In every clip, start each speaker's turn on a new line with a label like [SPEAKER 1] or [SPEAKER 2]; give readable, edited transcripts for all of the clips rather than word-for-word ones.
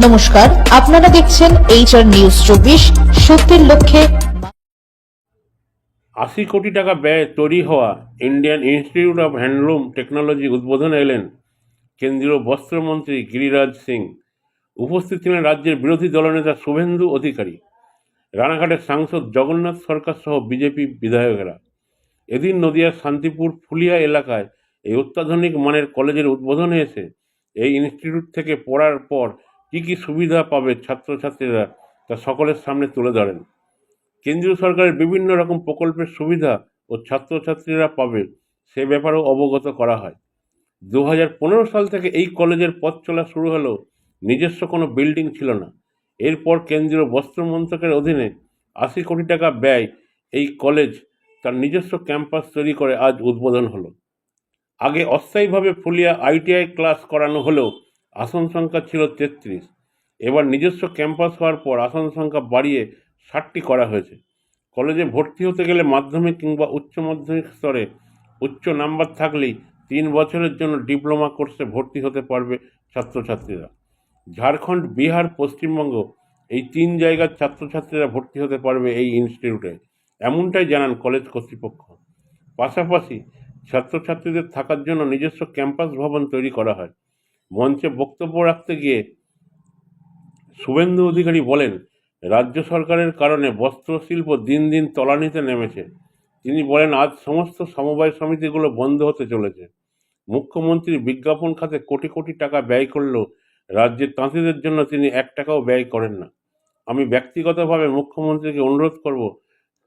[SPEAKER 1] নমস্কার, আপনারা দেখছেন HR নিউজ 24 সত্যের লক্ষ্যে।
[SPEAKER 2] 80 কোটি টাকা ব্যয়ে তৈরি হওয়া Indian institute of handloom technology উদ্বোধনে এলেন কেন্দ্রীয় বস্ত্রমন্ত্রী গিরিরাজ সিং। উপস্থিত ছিলেন রাজ্যের বিরোধী দলনেতা শুভেন্দু অধিকারী, রানাঘাটের সাংসদ জগন্নাথ সরকার সহ বিজেপি বিধায়কেরা। এদিন নদিয়ার শান্তিপুর ফুলিয়া এলাকায় এই অত্যাধুনিক মানের কলেজের উদ্বোধনে এসে এই ইনস্টিটিউট থেকে পড়ার পর কী কী সুবিধা পাবে ছাত্রছাত্রীরা তা সকলের সামনে তুলে ধরেন। কেন্দ্রীয় সরকারের বিভিন্ন রকম প্রকল্পের সুবিধা ও ছাত্রছাত্রীরা পাবে সে ব্যাপারেও অবগত করা হয়। 2015 সাল থেকে এই কলেজের পথ চলা শুরু হলেও নিজস্ব কোনো বিল্ডিং ছিল না। এরপর কেন্দ্রীয় বস্ত্র মন্ত্রকের অধীনে 80 কোটি টাকা ব্যয় এই কলেজ তার নিজস্ব ক্যাম্পাস তৈরি করে আজ উদ্বোধন হলো। আগে অস্থায়ীভাবে ফুলিয়া ITI ক্লাস করানো হলেও আসন সংখ্যা ছিল 33। এবার নিজস্ব ক্যাম্পাস হওয়ার পর আসন সংখ্যা বাড়িয়ে 60টি করা হয়েছে। কলেজে ভর্তি হতে গেলে মাধ্যমিক কিংবা উচ্চ মাধ্যমিক স্তরে উচ্চ নাম্বার থাকলেই 3 বছরের জন্য ডিপ্লোমা কোর্সে ভর্তি হতে পারবে ছাত্রছাত্রীরা। ঝাড়খণ্ড, বিহার, পশ্চিমবঙ্গ এই 3 জায়গার ছাত্রছাত্রীরা ভর্তি হতে পারবে এই ইনস্টিটিউটে, এমনটাই জানান কলেজ কর্তৃপক্ষ। পাশাপাশি ছাত্রছাত্রীদের থাকার জন্য নিজস্ব ক্যাম্পাস ভবন তৈরি করা হয়। মঞ্চে বক্তব্য রাখতে গিয়ে শুভেন্দু অধিকারী বলেন, রাজ্য সরকারের কারণে বস্ত্রশিল্প দিন দিন তলানিতে নেমেছে। তিনি বলেন, আজ সমস্ত সমবায় সমিতিগুলো বন্ধ হতে চলেছে। মুখ্যমন্ত্রী বিজ্ঞাপন খাতে কোটি কোটি টাকা ব্যয় করলেও রাজ্যের তাঁতিদের জন্য তিনি 1 টাকাও ব্যয় করেন না। আমি ব্যক্তিগতভাবে মুখ্যমন্ত্রীকে অনুরোধ করব,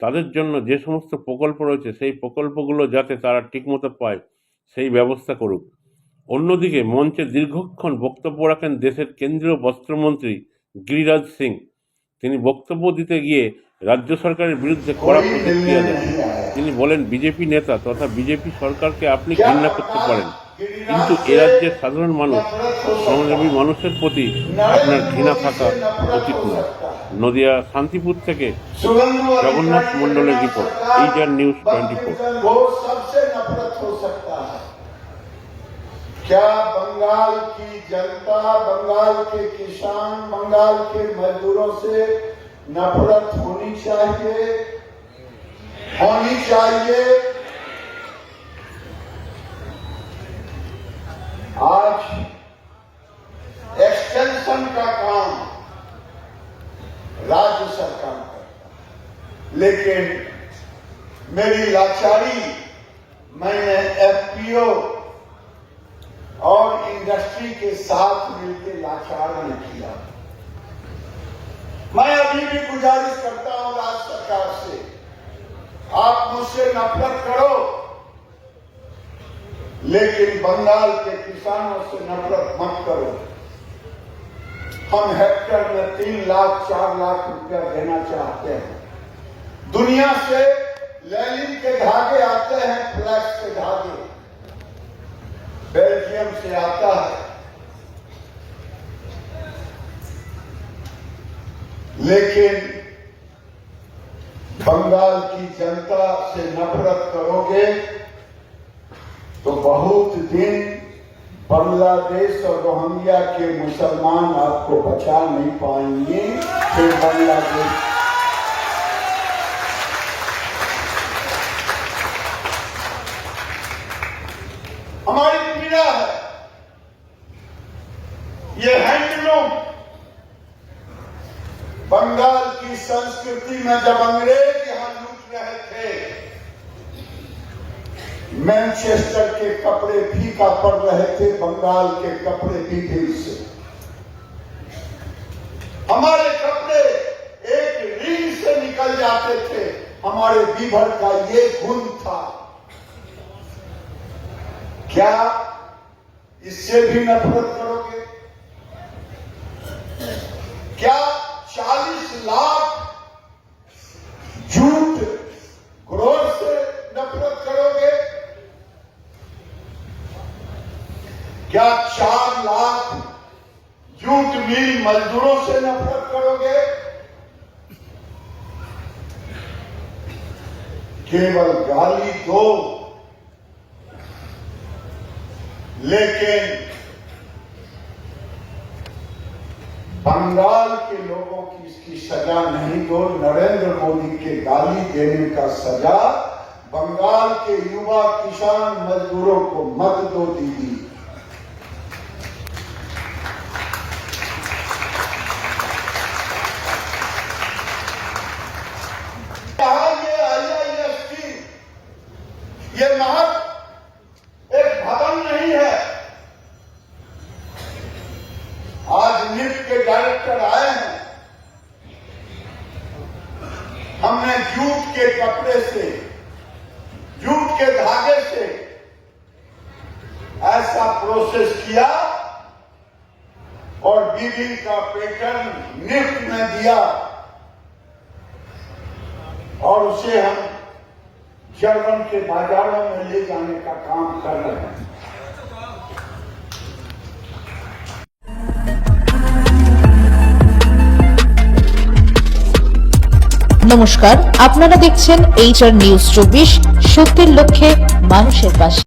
[SPEAKER 2] তাদের জন্য যে সমস্ত প্রকল্প রয়েছে সেই প্রকল্পগুলো যাতে তারা ঠিকমতো পায় সেই ব্যবস্থা করুক। অন্যদিকে মঞ্চে দীর্ঘক্ষণ বক্তব্য রাখেন দেশের কেন্দ্রীয় বস্ত্রমন্ত্রী গিরিরাজ সিং। তিনি বক্তব্য দিতে গিয়ে রাজ্য সরকারের বিরুদ্ধে কড়া প্রতিক্রিয়া দেন। তিনি বলেন, বিজেপি নেতা তথা বিজেপি সরকারকে আপনি ঘৃণা করতে পারেন, কিন্তু এ রাজ্যের সাধারণ মানুষ, শ্রমজীবী মানুষের প্রতি আপনার ঘৃণা থাকা উচিত নয়। নদিয়া শান্তিপুর থেকে জগন্নাথ মণ্ডলের রিপোর্ট, HR নিউজ 24।
[SPEAKER 3] क्या बंगाल की जनता, बंगाल के किसान, बंगाल के मजदूरों से नफरत होनी चाहिए? आज एक्सटेंशन का काम राज्य सरकार करता, लेकिन मेरी लाचारी मैंने FPO और इंडस्ट्री के साथ मिलकर लाचार ने किया। मैं अभी भी गुजारिश करता हूं राज्य सरकार से, आप मुझसे नफरत करो, लेकिन बंगाल के किसानों से नफरत मत करो। हम हेक्टर में 3 लाख 4 लाख रुपया देना चाहते हैं। दुनिया से लैलिन के धागे आते हैं, फ्लैक्स के धागे बेल्जियम से आता है, लेकिन बंगाल की जनता से नफरत करोगे तो बहुत दिन बांग्लादेश और रोहिंग्या के मुसलमान आपको बचा नहीं पाएंगे। फिर बांग्लादेश हमारी पीड़ा है। ये हैंडलूम बंगाल की संस्कृति में जब अंग्रेज यहां लूट रहे थे, मैनचेस्टर के कपड़े फीका पड़ रहे थे, बंगाल के कपड़े भी ढील से। हमारे कपड़े एक रील से निकल जाते थे। हमारे बीभर का ये गुण था। क्या इससे भी नफरत करोगे? क्या 40 लाख झूठ ग्रोथ से नफरत करोगे? क्या 4 लाख जूट मिल मजदूरों से नफरत करोगे? केवल गाली दो, लेकिन बंगाल के लोगों की इसकी सजा नहीं दो, नरेंद्र मोदी के गाली देने का सजा बंगाल के युवा किसान मजदूरों को मत दो दीदी। ये IIST ये महज एक भवन नहीं है। आज निफ्ट के डायरेक्टर आए हैं, हमने जूट के कपड़े से, जूट के धागे से ऐसा प्रोसेस किया और बीबी का पेटर्न निफ्ट में दिया और उसे हम जर्मन के बाजारों में ले जाने का काम कर रहे हैं।
[SPEAKER 1] নমস্কার, আপনারা দেখছেন HR নিউজ 24, সত্যের লক্ষ্যে মানুষের পাশে।